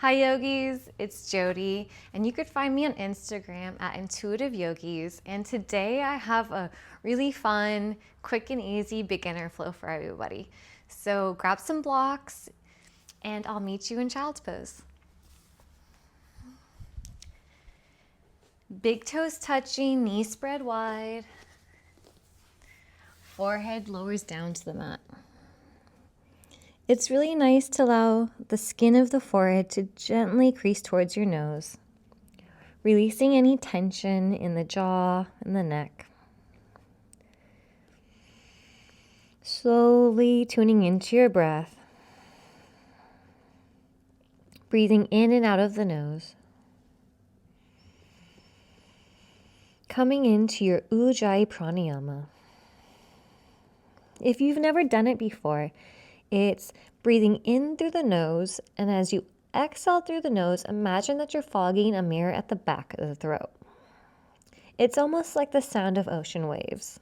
Hi yogis, it's Jody, and you could find me on Instagram at Intuitive Yogis. And today I have a really fun, quick and easy beginner flow for everybody. So grab some blocks and I'll meet you in child's pose. Big toes touching, knees spread wide. Forehead lowers down to the mat. It's really nice to allow the skin of the forehead to gently crease towards your nose, releasing any tension in the jaw and the neck. Slowly tuning into your breath, breathing in and out of the nose. Coming into your Ujjayi pranayama. If you've never done it before, it's breathing in through the nose, and as you exhale through the nose, imagine that you're fogging a mirror at the back of the throat. It's almost like the sound of ocean waves.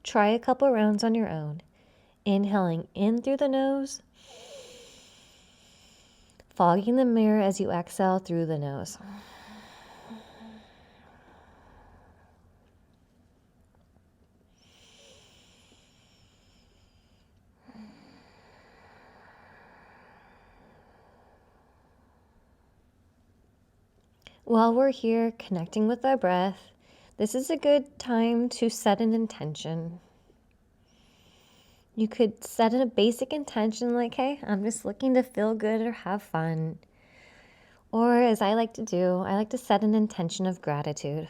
Try a couple rounds on your own. Inhaling in through the nose, fogging the mirror as you exhale through the nose. While we're here connecting with our breath, this is a good time to set an intention. You could set a basic intention like, hey, I'm just looking to feel good or have fun. Or as I like to do, I like to set an intention of gratitude.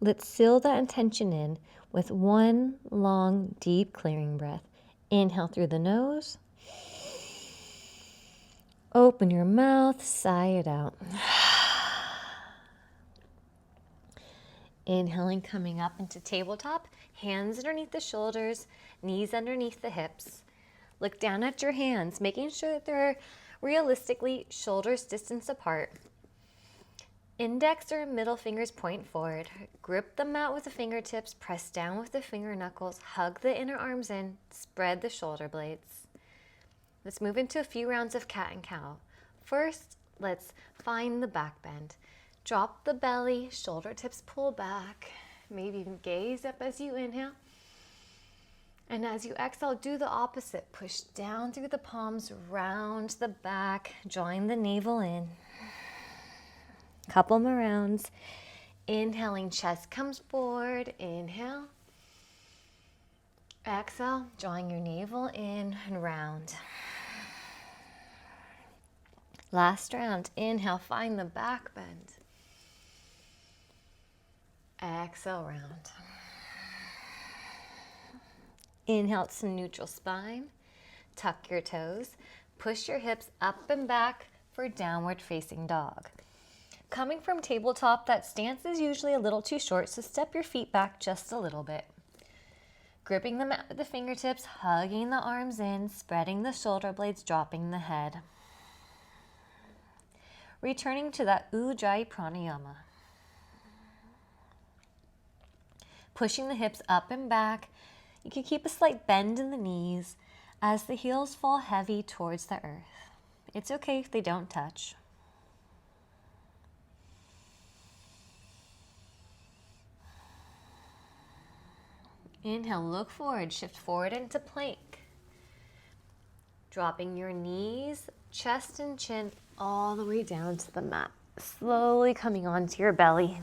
Let's seal that intention in with one long, deep clearing breath. Inhale through the nose. Open your mouth, sigh it out. Inhaling, coming up into tabletop, hands underneath the shoulders, knees underneath the hips. Look down at your hands, making sure that they're realistically shoulders distance apart. Index or middle fingers point forward. Grip the mat with the fingertips, press down with the finger knuckles, hug the inner arms in, spread the shoulder blades. Let's move into a few rounds of cat and cow. First, let's find the back bend. Drop the belly, shoulder tips pull back. Maybe even gaze up as you inhale. And as you exhale, do the opposite. Push down through the palms, round the back, drawing the navel in. Couple more rounds. Inhaling, chest comes forward. Inhale. Exhale, drawing your navel in and round. Last round. Inhale, find the back bend. Exhale, round. Inhale to neutral spine. Tuck your toes. Push your hips up and back for downward facing dog. Coming from tabletop, that stance is usually a little too short, so step your feet back just a little bit. Gripping the mat with the fingertips, hugging the arms in, spreading the shoulder blades, dropping the head. Returning to that Ujjayi pranayama. Pushing the hips up and back. You can keep a slight bend in the knees as the heels fall heavy towards the earth. It's okay if they don't touch. Inhale, look forward, shift forward into plank. Dropping your knees, chest and chin all the way down to the mat. Slowly coming onto your belly.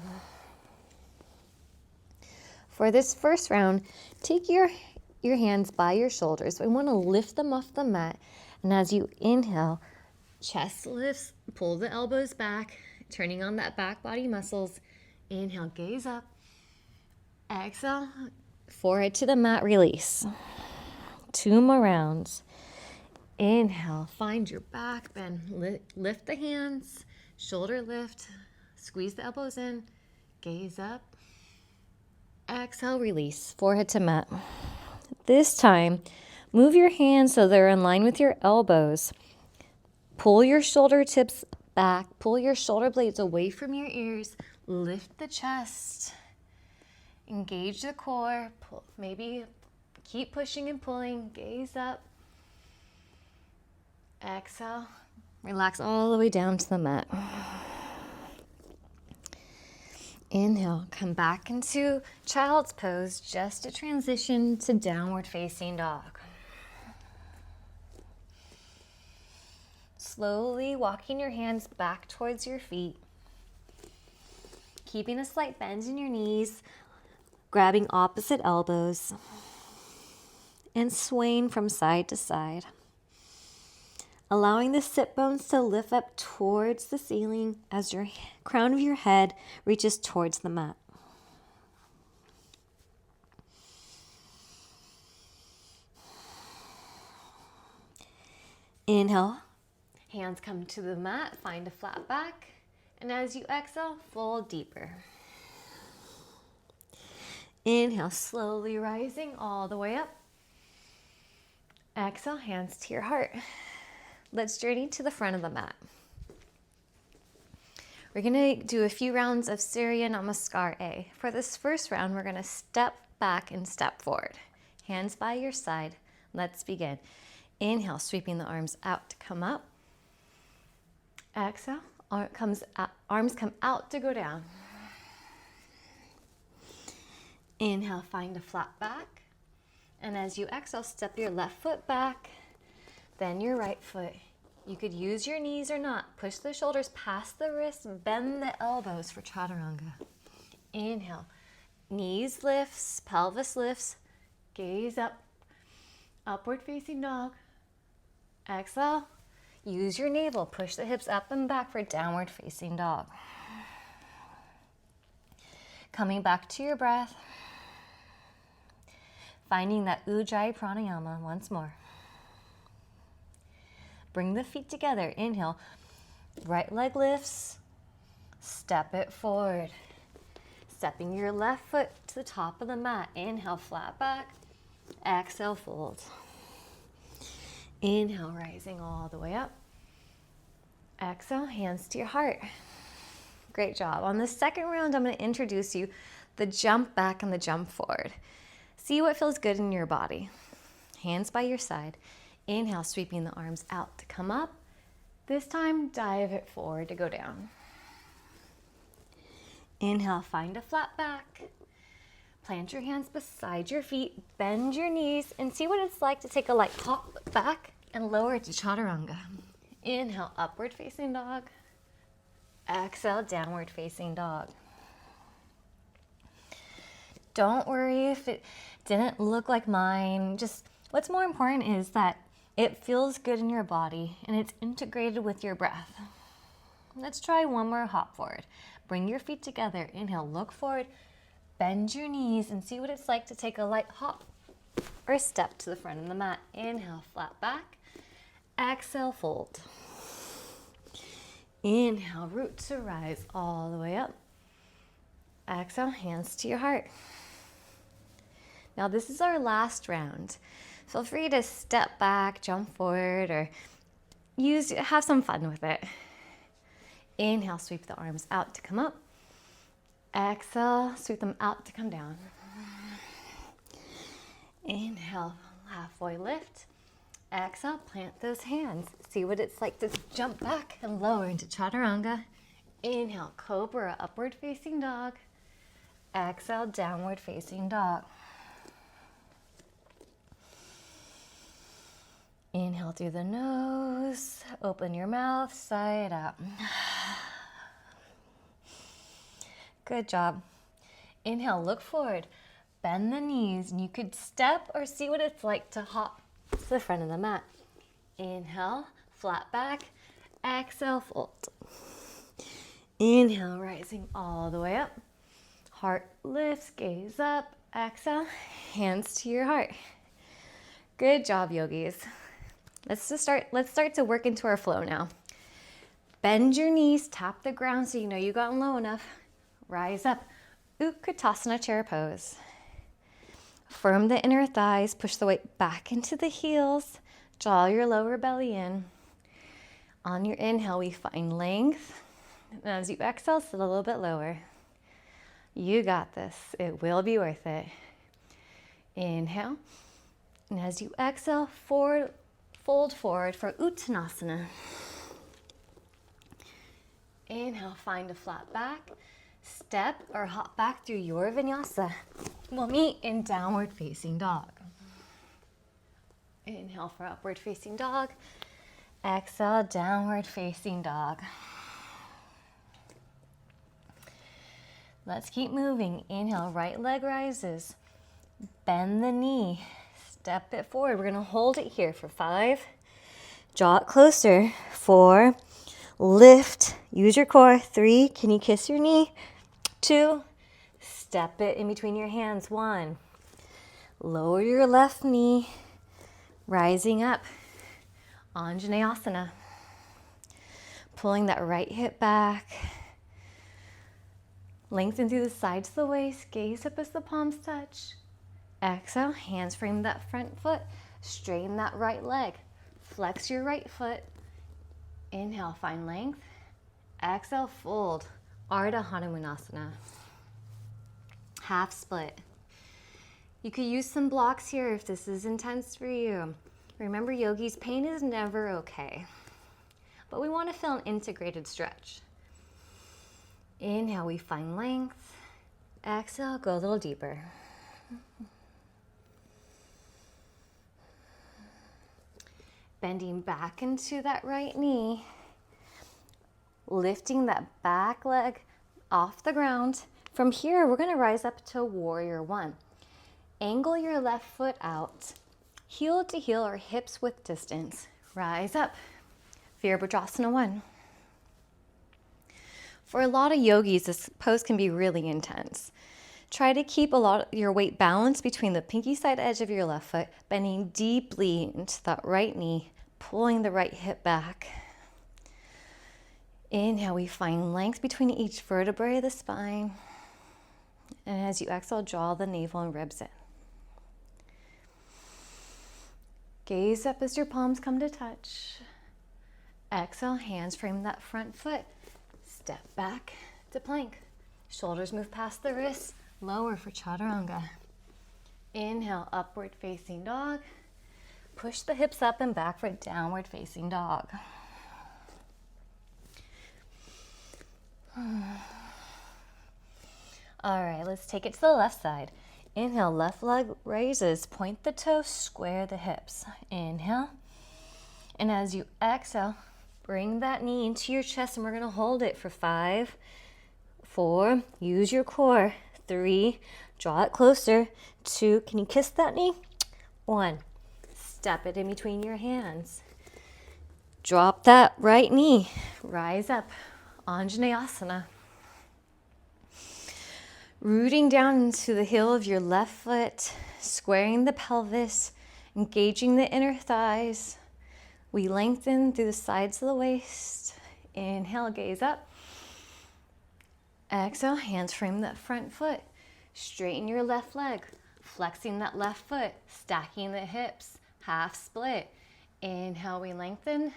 For this first round, take your hands by your shoulders. We want to lift them off the mat. And as you inhale, chest lifts, pull the elbows back, turning on that back body muscles. Inhale, gaze up. Exhale, forehead to the mat, release. 2 more rounds. Inhale, find your back bend. Lift the hands, shoulder lift, squeeze the elbows in, gaze up. Exhale, release, forehead to mat. This time, move your hands so they're in line with your elbows. Pull your shoulder tips back, pull your shoulder blades away from your ears, lift the chest, engage the core, maybe Keep pushing and pulling, gaze up. Exhale, relax all the way down to the mat. Inhale, come back into child's pose just to transition to downward facing dog. Slowly walking your hands back towards your feet, keeping a slight bend in your knees, grabbing opposite elbows, and swaying from side to side. Allowing the sit bones to lift up towards the ceiling as your crown of your head reaches towards the mat. Inhale, hands come to the mat, find a flat back, and as you exhale, fold deeper. Inhale, slowly rising all the way up. Exhale, hands to your heart. Let's journey to the front of the mat. We're going to do a few rounds of Surya Namaskar A. For this first round, we're going to step back and step forward. Hands by your side. Let's begin. Inhale, sweeping the arms out to come up. Exhale, arms come out to go down. Inhale, find a flat back. And as you exhale, step your left foot back. Then your right foot. You could use your knees or not. Push the shoulders past the wrists, bend the elbows for chaturanga. Inhale, knees lifts, pelvis lifts, gaze up, upward facing dog. Exhale, use your navel, push the hips up and back for downward facing dog. Coming back to your breath, finding that Ujjayi pranayama once more. Bring the feet together. Inhale, right leg lifts, step it forward. Stepping your left foot to the top of the mat. Inhale, flat back. Exhale, fold. Inhale, rising all the way up. Exhale, hands to your heart. Great job. On the second round, I'm going to introduce you the jump back and the jump forward. See what feels good in your body. Hands by your side. Inhale, sweeping the arms out to come up. This time, dive it forward to go down. Inhale, find a flat back. Plant your hands beside your feet, bend your knees, and see what it's like to take a light hop back and lower to chaturanga. Inhale, upward facing dog. Exhale, downward facing dog. Don't worry if it didn't look like mine. Just what's more important is that it feels good in your body and it's integrated with your breath. Let's try one more hop forward. Bring your feet together. Inhale, look forward, bend your knees, and see what it's like to take a light hop or step to the front of the mat. Inhale, flat back. Exhale, fold. Inhale, root to rise all the way up. Exhale, hands to your heart. Now this is our last round. Feel free to step back, jump forward, or have some fun with it. Inhale, sweep the arms out to come up. Exhale, sweep them out to come down. Inhale, halfway lift. Exhale, plant those hands. See what it's like to jump back and lower into chaturanga. Inhale, cobra, upward facing dog. Exhale, downward facing dog. Inhale through the nose, open your mouth, sigh it out. Good job. Inhale, look forward, bend the knees, and you could step or see what it's like to hop to the front of the mat. Inhale, flat back, exhale, fold. Inhale, rising all the way up. Heart lifts, gaze up, exhale, hands to your heart. Good job, yogis. Let's start to work into our flow now. Bend your knees, tap the ground so you know you got low enough. Rise up, Utkatasana chair pose. Firm the inner thighs, push the weight back into the heels, draw your lower belly in. On your inhale, we find length. And as you exhale, sit a little bit lower. You got this. It will be worth it. Inhale. And as you exhale, forward, fold forward for Uttanasana. Inhale, find a flat back. Step or hop back through your vinyasa. We'll meet in downward facing dog. Inhale for upward facing dog. Exhale, downward facing dog. Let's keep moving. Inhale, right leg rises. Bend the knee. Step it forward. We're going to hold it here for 5. Draw it closer. 4. Lift. Use your core. 3. Can you kiss your knee? 2. Step it in between your hands. 1. Lower your left knee. Rising up. Anjaneyasana. Pulling that right hip back. Lengthen through the sides of the waist. Gaze up as the palms touch. Exhale, hands frame that front foot. Straighten that right leg. Flex your right foot. Inhale, find length. Exhale, fold. Ardha Hanumanasana. Half split. You could use some blocks here if this is intense for you. Remember, yogis, pain is never okay. But we want to feel an integrated stretch. Inhale, we find length. Exhale, go a little deeper. Bending back into that right knee. Lifting that back leg off the ground. From here, we're going to rise up to Warrior 1. Angle your left foot out. Heel to heel or hips width distance. Rise up. Virabhadrasana 1. For a lot of yogis, this pose can be really intense. Try to keep a lot of your weight balanced between the pinky side edge of your left foot, bending deeply into that right knee, pulling the right hip back. Inhale, we find length between each vertebrae of the spine. And as you exhale, draw the navel and ribs in. Gaze up as your palms come to touch. Exhale, hands frame that front foot. Step back to plank. Shoulders move past the wrists. Lower for chaturanga. Inhale, upward facing dog. Push the hips up and back for downward facing dog. All right, let's take it to the left side. Inhale, left leg raises. Point the toes, square the hips. Inhale. And as you exhale, bring that knee into your chest and we're going to hold it for 5, 4, use your core. 3, draw it closer. 2, can you kiss that knee? 1, step it in between your hands. Drop that right knee. Rise up. Anjaneyasana. Rooting down into the heel of your left foot, squaring the pelvis, engaging the inner thighs. We lengthen through the sides of the waist. Inhale, gaze up. Exhale, hands frame that front foot. Straighten your left leg, flexing that left foot, stacking the hips, half split. Inhale, we lengthen.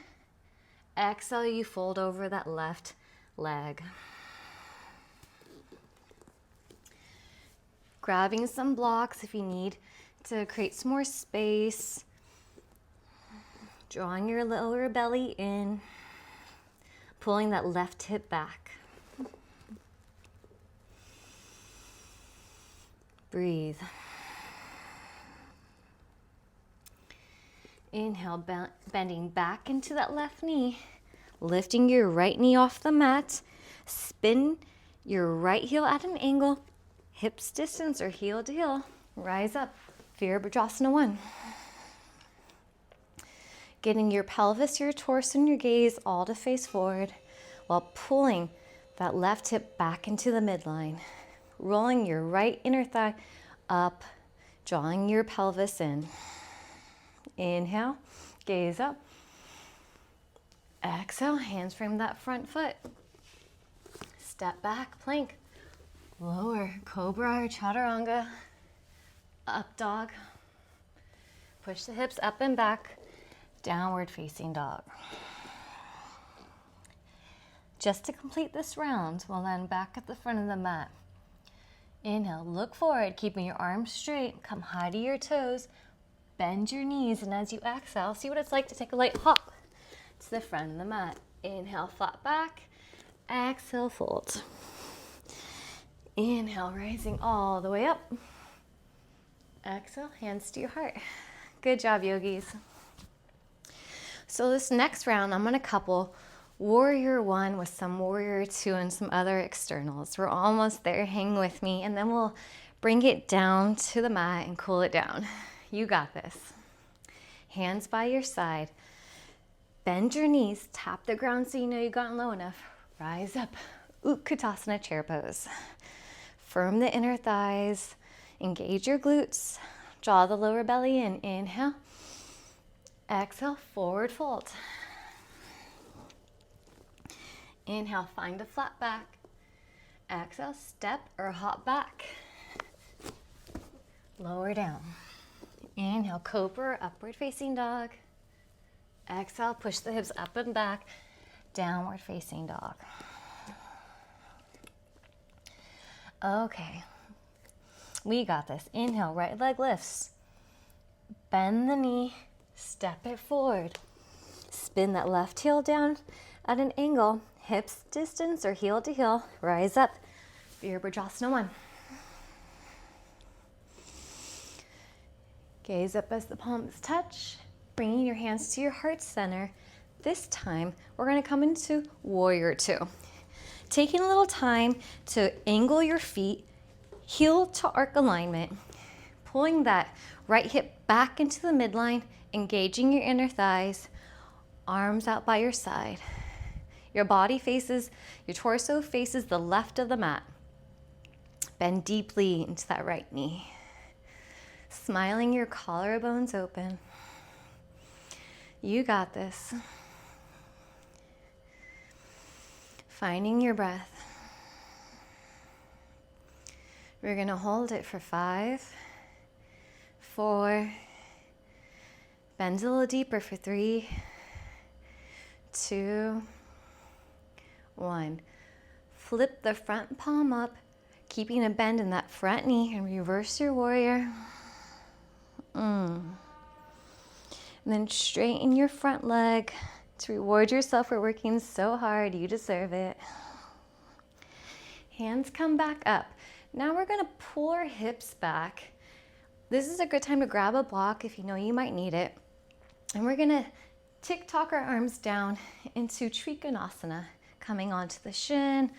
Exhale, you fold over that left leg. Grabbing some blocks if you need to create some more space. Drawing your lower belly in. Pulling that left hip back. Breathe. Inhale, bending back into that left knee. Lifting your right knee off the mat. Spin your right heel at an angle. Hips distance or heel to heel. Rise up. Virabhadrasana 1. Getting your pelvis, your torso, and your gaze all to face forward while pulling that left hip back into the midline. Rolling your right inner thigh up, drawing your pelvis in. Inhale, gaze up. Exhale, hands frame that front foot. Step back, plank. Lower, cobra or chaturanga. Up dog. Push the hips up and back. Downward facing dog. Just to complete this round, we'll land back at the front of the mat. Inhale, look forward, keeping your arms straight. Come high to your toes. Bend your knees, and as you exhale, see what it's like to take a light hop to the front of the mat. Inhale, flat back. Exhale, fold. Inhale, rising all the way up. Exhale, hands to your heart. Good job, yogis. So this next round, I'm gonna couple warrior one with some warrior two and some other externals. We're almost there, hang with me, and then we'll bring it down to the mat and cool it down. You got this. Hands by your side. Bend your knees, tap the ground so you know you've gotten low enough. Rise up, Utkatasana chair pose. Firm the inner thighs, engage your glutes, draw the lower belly in. Inhale, exhale, forward fold. Inhale, find a flat back. Exhale, step or hop back. Lower down. Inhale, cobra, upward facing dog. Exhale, push the hips up and back, downward facing dog. Okay, we got this. Inhale, right leg lifts. Bend the knee, step it forward. Spin that left heel down at an angle, hips distance or heel to heel. Rise up, Virabhadrasana 1. Gaze up as the palms touch, bringing your hands to your heart center. This time, we're gonna come into warrior two. Taking a little time to angle your feet, heel to arc alignment, pulling that right hip back into the midline, engaging your inner thighs, arms out by your side. Your body faces, your torso faces the left of the mat. Bend deeply into that right knee. Smiling your collarbones open. You got this. Finding your breath. We're gonna hold it for 5, 4, bend a little deeper for 3, 2, 1. Flip the front palm up, keeping a bend in that front knee, and reverse your warrior. And then straighten your front leg to reward yourself for working so hard. You deserve it. Hands come back up. Now we're gonna pull our hips back. This is a good time to grab a block if you know you might need it. And we're gonna tick-tock our arms down into Trikonasana, coming onto the shin,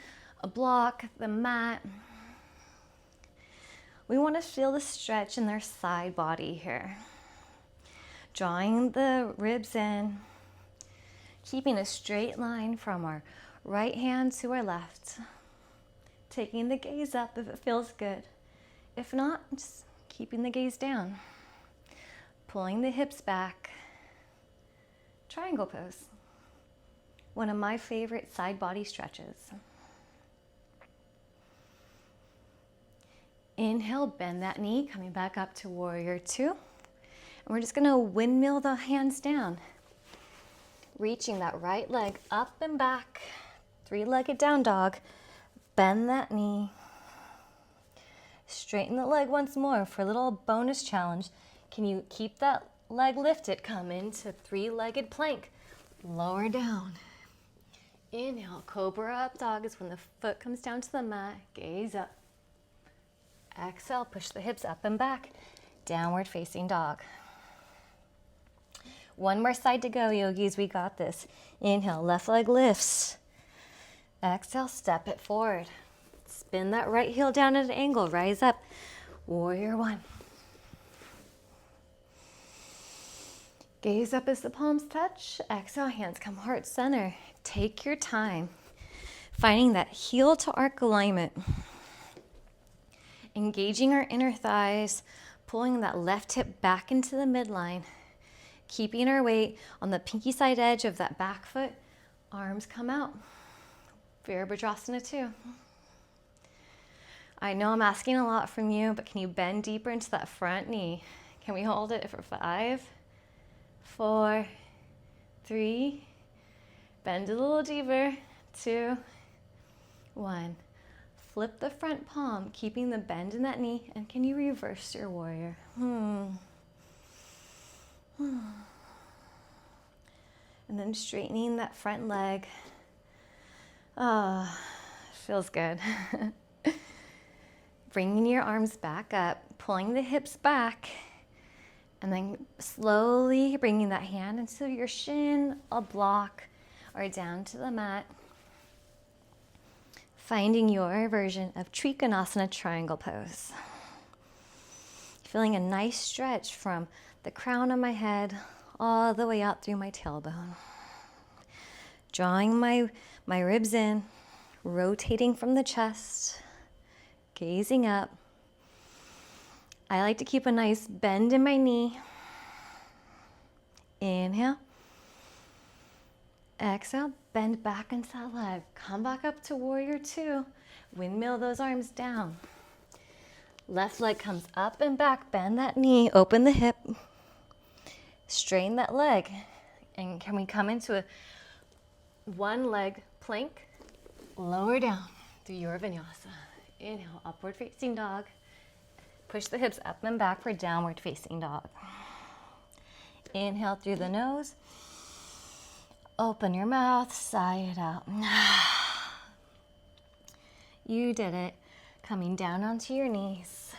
a block, the mat. We want to feel the stretch in their side body here. Drawing the ribs in, keeping a straight line from our right hand to our left. Taking the gaze up if it feels good. If not, just keeping the gaze down. Pulling the hips back. Triangle pose. One of my favorite side body stretches. Inhale, bend that knee, coming back up to warrior two. And we're just gonna windmill the hands down. Reaching that right leg up and back. 3-legged down dog. Bend that knee. Straighten the leg once more for a little bonus challenge. Can you keep that leg lifted? Come into 3-legged plank. Lower down. Inhale, cobra up dog is when the foot comes down to the mat. Gaze up. Exhale, push the hips up and back. Downward facing dog. One more side to go, yogis. We got this. Inhale, left leg lifts. Exhale, step it forward. Spin that right heel down at an angle. Rise up. Warrior one. Gaze up as the palms touch. Exhale, hands come heart center. Take your time. Finding that heel to arc alignment. Engaging our inner thighs, pulling that left hip back into the midline, keeping our weight on the pinky side edge of that back foot. Arms come out. Virabhadrasana 2. I know I'm asking a lot from you, but can you bend deeper into that front knee? Can we hold it for 5, 4, 3, bend a little deeper, 2, 1. Flip the front palm, keeping the bend in that knee, and can you reverse your warrior? And then straightening that front leg. Oh, feels good. Bringing your arms back up, pulling the hips back, and then slowly bringing that hand into your shin, a block, or down to the mat. Finding your version of Trikonasana triangle pose. Feeling a nice stretch from the crown of my head all the way out through my tailbone. Drawing my ribs in, rotating from the chest, gazing up. I like to keep a nice bend in my knee. Inhale. Exhale, bend back into that leg. Come back up to warrior two. Windmill those arms down. Left leg comes up and back, bend that knee, open the hip, straighten that leg. And can we come into a one leg plank, lower down through your vinyasa. Inhale, upward facing dog. Push the hips up and back for downward facing dog. Inhale through the nose. Open your mouth, sigh it out. You did it. Coming down onto your knees.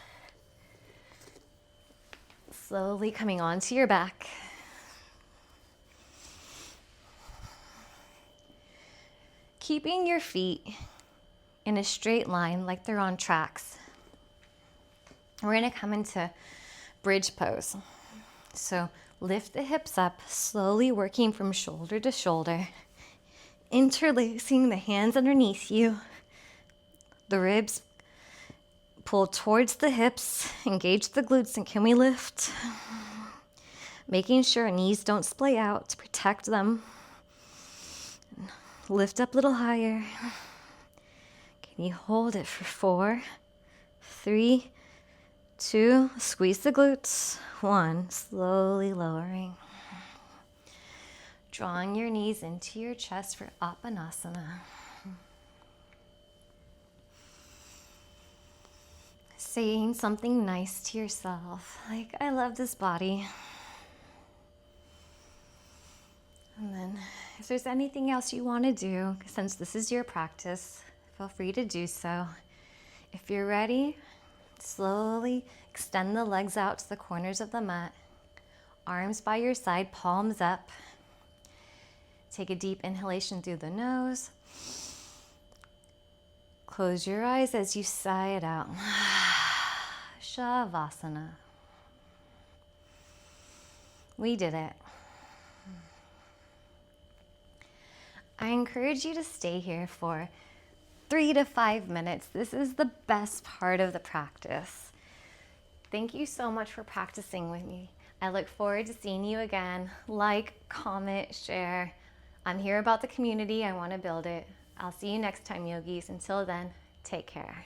Slowly coming onto your back. Keeping your feet in a straight line like they're on tracks. We're going to come into bridge pose. So lift the hips up, slowly working from shoulder to shoulder. Interlacing the hands underneath you. The ribs pull towards the hips, engage the glutes, and can we lift? Making sure our knees don't splay out to protect them. Lift up a little higher. Can you hold it for 4, 3, 2, squeeze the glutes. 1, slowly lowering. Drawing your knees into your chest for Apanasana. Saying something nice to yourself, like, I love this body. And then if there's anything else you want to do, since this is your practice, feel free to do so. If you're ready, slowly extend the legs out to the corners of the mat. Arms by your side, palms up. Take a deep inhalation through the nose. Close your eyes as you sigh it out. Shavasana. We did it. I encourage you to stay here for 3 to 5 minutes. This is the best part of the practice. Thank you so much for practicing with me. I look forward to seeing you again. Like, comment, share. I'm here about the community. I want to build it. I'll see you next time, yogis. Until then, take care.